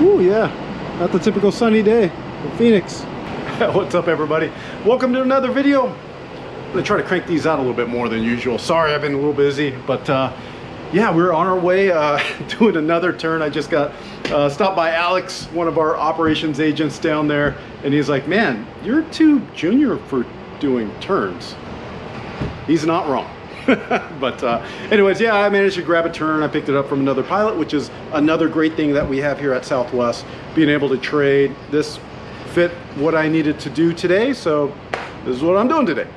Ooh, yeah, not the typical sunny day in Phoenix. What's up, everybody? Welcome to another video. I'm gonna try to crank these out a little bit more than usual. Sorry, I've been a little busy, but yeah, we're on our way doing another turn. I just got stopped by Alex, one of our operations agents down there, and he's like, man, you're too junior for doing turns. He's not wrong. But anyways, yeah, I managed to grab a turn. I picked it up from another pilot, which is another great thing that we have here at Southwest, being able to trade. This fit what I needed to do today, so this is what I'm doing today.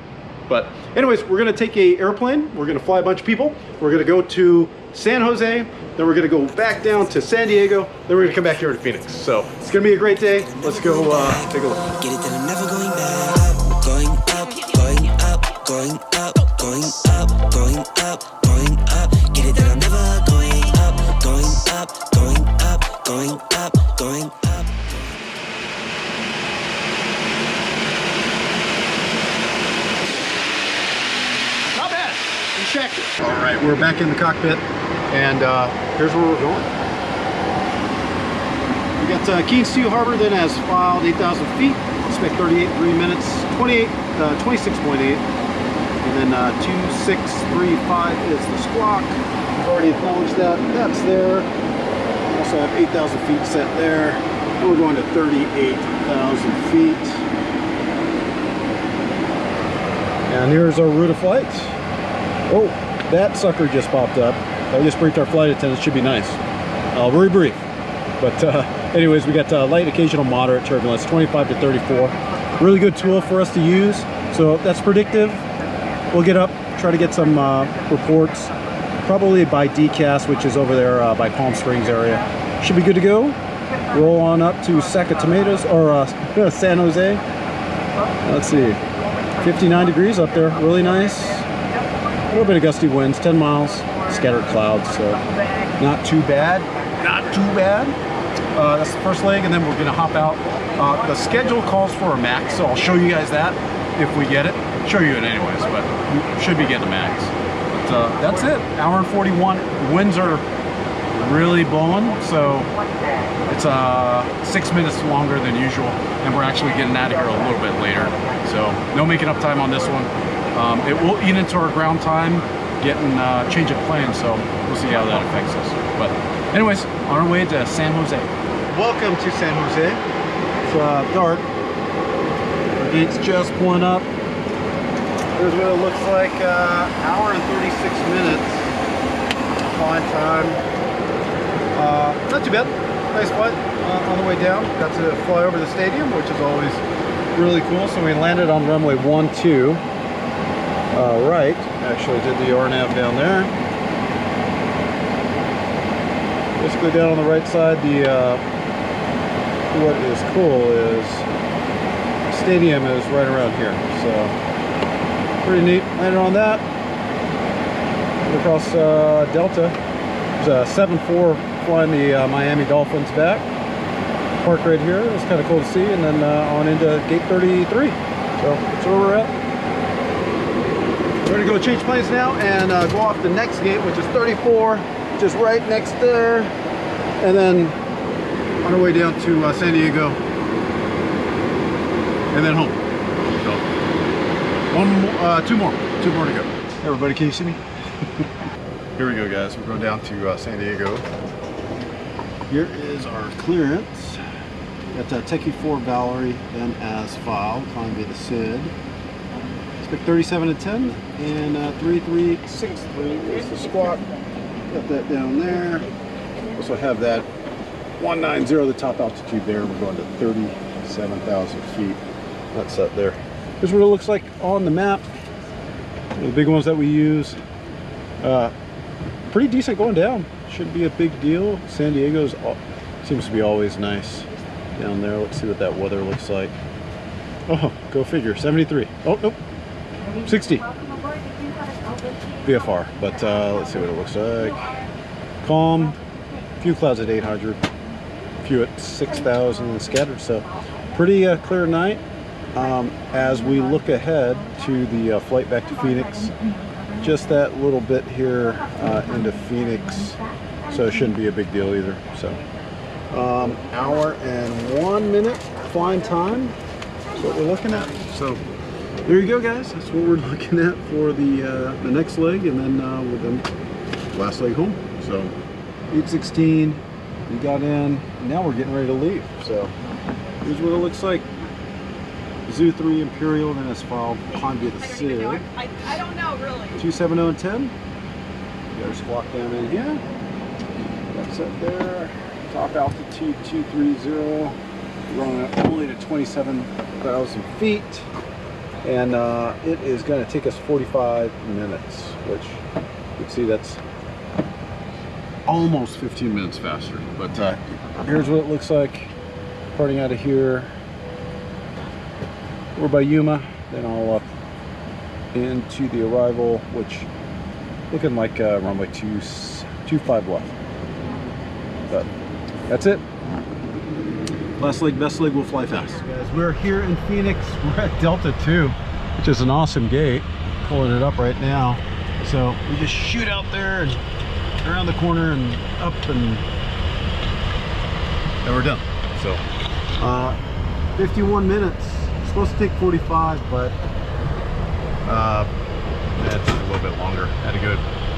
But anyways, we're gonna take a airplane, we're gonna fly a bunch of people, we're gonna go to San Jose, then we're gonna go back down to San Diego, then we're gonna come back here to Phoenix. So it's gonna be a great day. Let's go take a look. Get it that I'm never going back. Going up, going up, going up, going up, going up, going up. Get it that I'm never going up, going up, going up, going up, going up. Not bad. We checked it. All right, we're back in the cockpit, and here's where we're going. We got Keys to Harbor, then as filed, 8,000 feet. Expect 38.3 minutes, 26.8. And then 2635 is the squawk. We've already acknowledged that. That's there. We also have 8,000 feet set there. And we're going to 38,000 feet. And here's our route of flight. Oh, that sucker just popped up. I just briefed our flight attendant. Should be nice. Very brief. But anyways, we got light, occasional, moderate turbulence, 25 to 34. Really good tool for us to use. So that's predictive. We'll get up, try to get some reports, probably by DCAS, which is over there by Palm Springs area. Should be good to go. Roll on up to Tomatoes or San Jose. Let's see, 59 degrees up there, really nice. A little bit of gusty winds, 10 miles, scattered clouds, so not too bad, not too bad. That's the first leg, and then we're gonna hop out. The schedule calls for a max, so I'll show you guys that if we get it. Show you it anyways, but we should be getting a max. But that's it, hour and 41. Winds are really blowing, so it's 6 minutes longer than usual, and we're actually getting out of here a little bit later. So no making up time on this one. It will eat into our ground time, getting change of plan, so we'll see how that affects us. But anyways, on our way to San Jose. Welcome to San Jose. It's dark. Our gate's just pulling up. Here's what it looks like, hour and 36 minutes flying time. Not too bad, nice flight on the way down. Got to fly over the stadium, which is always really cool. So we landed on runway 12, right. Actually did the RNAV down there. Basically down on the right side, what is cool is the stadium is right around here. So pretty neat. Landed on that. Across Delta. There's a 7-4 flying the Miami Dolphins back. Park right here. It's kind of cool to see. And then on into gate 33. So that's where we're at. We're going to go change planes now and go off the next gate, which is 34. Just right next there. And then on our way down to San Diego. And then home. Two more to go. Hey everybody, can you see me? Here we go, guys. We're going down to San Diego. Here is our clearance. Got Techie 4 Valerie, then as filed, climbed via the SID. Expect 37 to 10 and 3363 is the squawk. Got that down there. Also have that 190, the top altitude there. We're going to 37,000 feet. That's up there. Here's what it looks like on the map. The big ones that we use. Pretty decent going down. Shouldn't be a big deal. San Diego's seems to be always nice down there. Let's see what that weather looks like. Oh, go figure. 73. Oh, nope. 60. VFR. But let's see what it looks like. Calm. A few clouds at 800. A few at 6,000 scattered. So pretty clear night. As we look ahead to the flight back to Phoenix, just that little bit here into Phoenix, so it shouldn't be a big deal either. So Hour and 1 minute flying time. That's what we're looking at. So there you go, guys. That's what we're looking at for the next leg, and then with the last leg home. So 8:16, we got in. Now we're getting ready to leave. So here's what it looks like. Zoo 3 Imperial, then it's filed Palm View the Sig. I don't know really. 270 and 10. Got our squawk down in here. That's up there. Top altitude 230. Running it only to 27,000 feet. And it is going to take us 45 minutes, which you can see that's almost 15 minutes faster. But here's what it looks like. Parting out of here. We're by Yuma, then all up into the arrival, which looking like runway 25 left. But that's it. Last leg, best leg, will fly fast. Guys, we're here in Phoenix. We're at Delta 2, which is an awesome gate. Pulling it up right now. So we just shoot out there and around the corner and up, and we're done. So 51 minutes. Supposed to take 45, but it took a little bit longer. Had to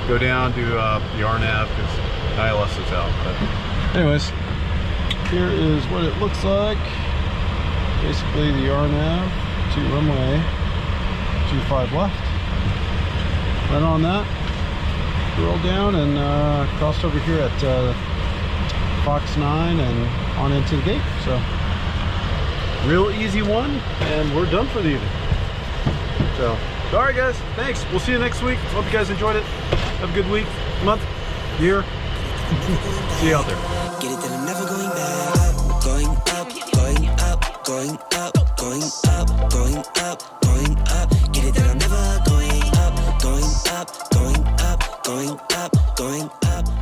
go down to the RNAV because ILS is out. But anyways, here is what it looks like. Basically the RNAV to runway 25 left. Right on that, roll down and cross over here at Fox 9 and on into the gate. So real easy one, and we're done for the evening. So, all right, guys, thanks. We'll see you next week. Hope you guys enjoyed it. Have a good week, month, year. See you out there. Get it that I'm never going back. Going up, going up, going up, going up, going up, going up. Get it that I'm never going up, going up, going up, going up, going up.